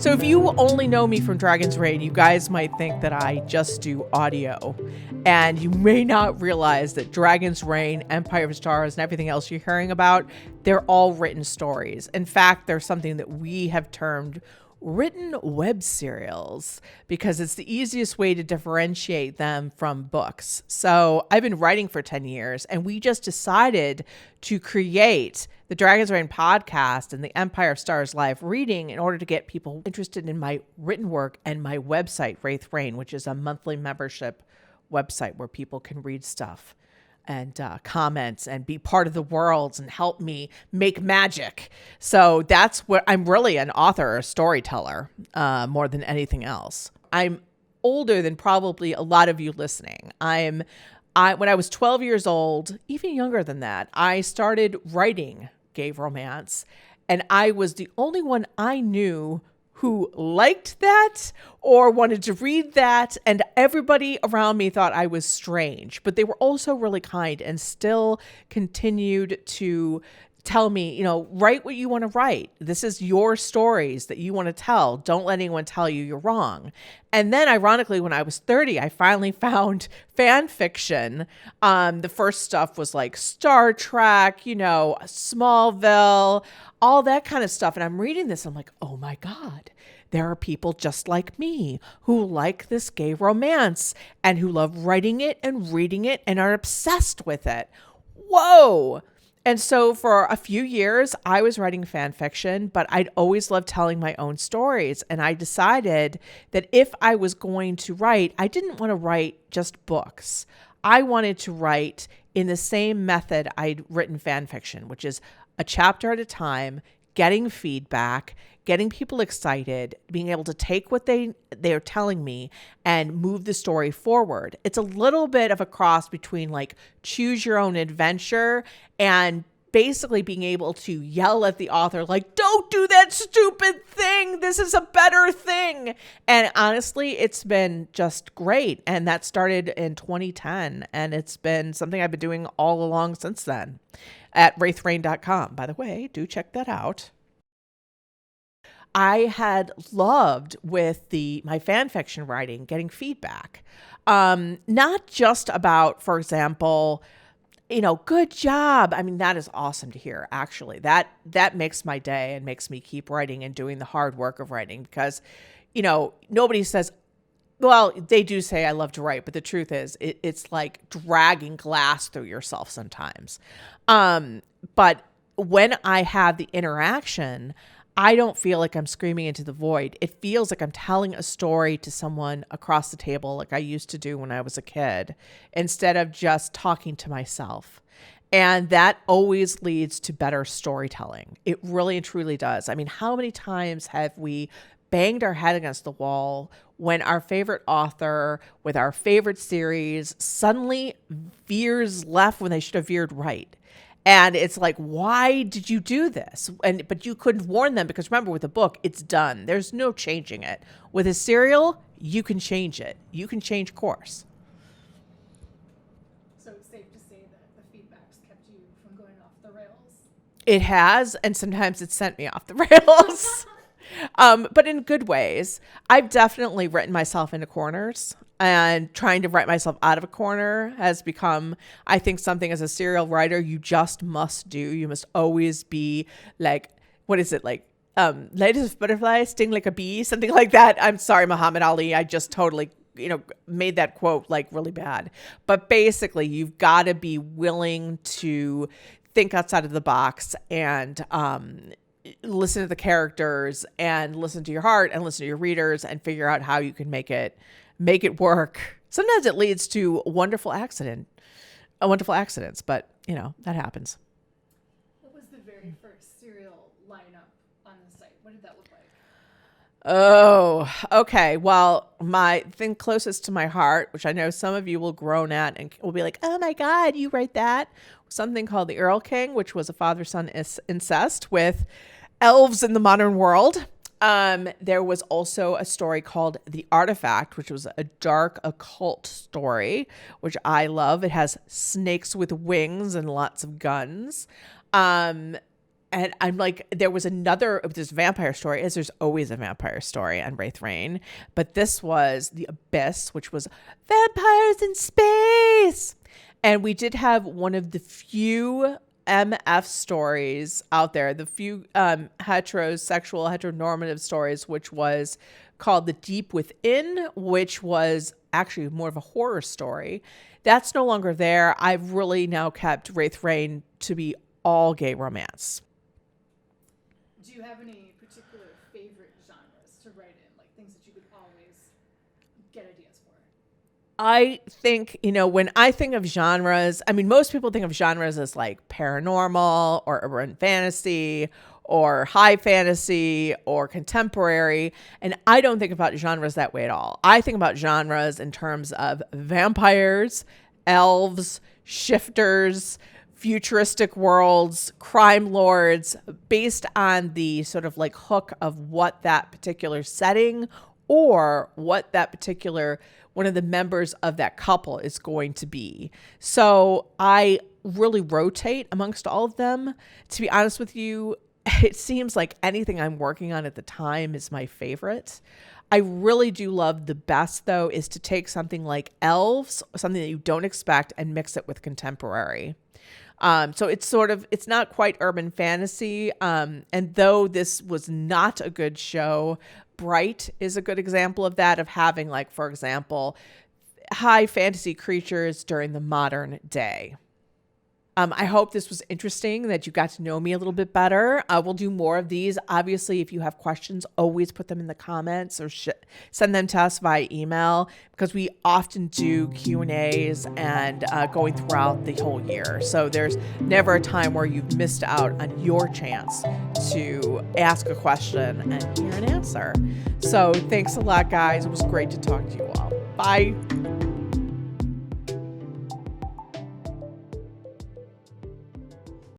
So if you only know me from Dragon's Reign, you guys might think that I just do audio. And you may not realize that Dragon's Reign, Empire of Stars, and everything else you're hearing about, they're all written stories. In fact, they're something that we have termed written web serials because it's the easiest way to differentiate them from books. So I've been writing for 10 years and we just decided to create the Dragon's Reign podcast and the Empire of Stars live reading in order to get people interested in my written work and my website, Raythe, which is a monthly membership website where people can read stuff and comments and be part of the worlds and help me make magic. So that's what I'm really an author, a storyteller, more than anything else. I'm older than probably a lot of you listening. When I was 12 years old, even younger than that, I started writing gay romance, and I was the only one I knew who liked that or wanted to read that. And everybody around me thought I was strange, but they were also really kind and still continued to tell me, write what you want to write. This is your stories that you want to tell. Don't let anyone tell you you're wrong. And then ironically, when I was 30, I finally found fan fiction. The first stuff was like Star Trek, Smallville, all that kind of stuff. And I'm reading this. I'm like, oh my God, there are people just like me who like this gay romance and who love writing it and reading it and are obsessed with it. Whoa. And so for a few years, I was writing fan fiction, but I'd always loved telling my own stories. And I decided that if I was going to write, I didn't want to write just books. I wanted to write in the same method I'd written fan fiction, which is a chapter at a time, getting feedback, getting people excited, being able to take what they're telling me and move the story forward. It's a little bit of a cross between like choose your own adventure and basically being able to yell at the author, like, don't do that stupid thing. This is a better thing. And honestly, it's been just great. And that started in 2010. And it's been something I've been doing all along since then at raytherain.com. By the way, do check that out. I had loved with my fan fiction writing, getting feedback, not just about, for example, good job. I mean, that is awesome to hear. Actually, that makes my day and makes me keep writing and doing the hard work of writing because, nobody says, well, they do say I love to write, but the truth is it's like dragging glass through yourself sometimes. But when I have the interaction, I don't feel like I'm screaming into the void. It feels like I'm telling a story to someone across the table like I used to do when I was a kid, instead of just talking to myself. And that always leads to better storytelling. It really and truly does. I mean, how many times have we banged our head against the wall when our favorite author with our favorite series suddenly veers left when they should have veered right? And it's like, why did you do this? But you couldn't warn them because remember, with a book, it's done. There's no changing it. With a serial, you can change it. You can change course. So it's safe to say that the feedback's kept you from going off the rails? It has, and sometimes it's sent me off the rails. But in good ways. I've definitely written myself into corners. And trying to write myself out of a corner has become, I think, something as a serial writer you just must do. You must always be like, what is it, like, latest butterfly, sting like a bee, something like that. I'm sorry, Muhammad Ali. I just totally, made that quote like really bad. But basically, you've got to be willing to think outside of the box and listen to the characters and listen to your heart and listen to your readers and figure out how you can make it work. Sometimes it leads to wonderful accidents, but that happens. What was the very first serial lineup on the site? What did that look like? Oh, okay. Well, my thing closest to my heart, which I know some of you will groan at and will be like, oh my God, you write that? Something called The Earl King, which was a father-son incest with elves in the modern world. There was also a story called The Artifact, which was a dark occult story, which I love. It has snakes with wings and lots of guns. And I'm like, there was another of this vampire story, as there's always a vampire story on Raythe, but this was The Abyss, which was vampires in space. And we did have one of the few MF stories out there, the few heteronormative stories, which was called The Deep Within, which was actually more of a horror story. That's no longer there. I've really now kept Raythe to be all gay romance. Do you have any particular favorite genres to write in, like things that you would always get ideas for? I think, when I think of genres, I mean, most people think of genres as like paranormal or urban fantasy or high fantasy or contemporary. And I don't think about genres that way at all. I think about genres in terms of vampires, elves, shifters, futuristic worlds, crime lords, based on the sort of like hook of what that particular setting or what that particular one of the members of that couple is going to be. So I really rotate amongst all of them. To be honest with you, it seems like anything I'm working on at the time is my favorite. I really do love the best, though, is to take something like elves, something that you don't expect, and mix it with contemporary. So it's not quite urban fantasy. And though this was not a good show, Bright is a good example of that, of having, like, for example, high fantasy creatures during the modern day. I hope this was interesting, that you got to know me a little bit better. We'll do more of these. Obviously, if you have questions, always put them in the comments or send them to us via email, because we often do Q&As and going throughout the whole year. So there's never a time where you've missed out on your chance to ask a question and hear an answer. So thanks a lot, guys. It was great to talk to you all. Bye.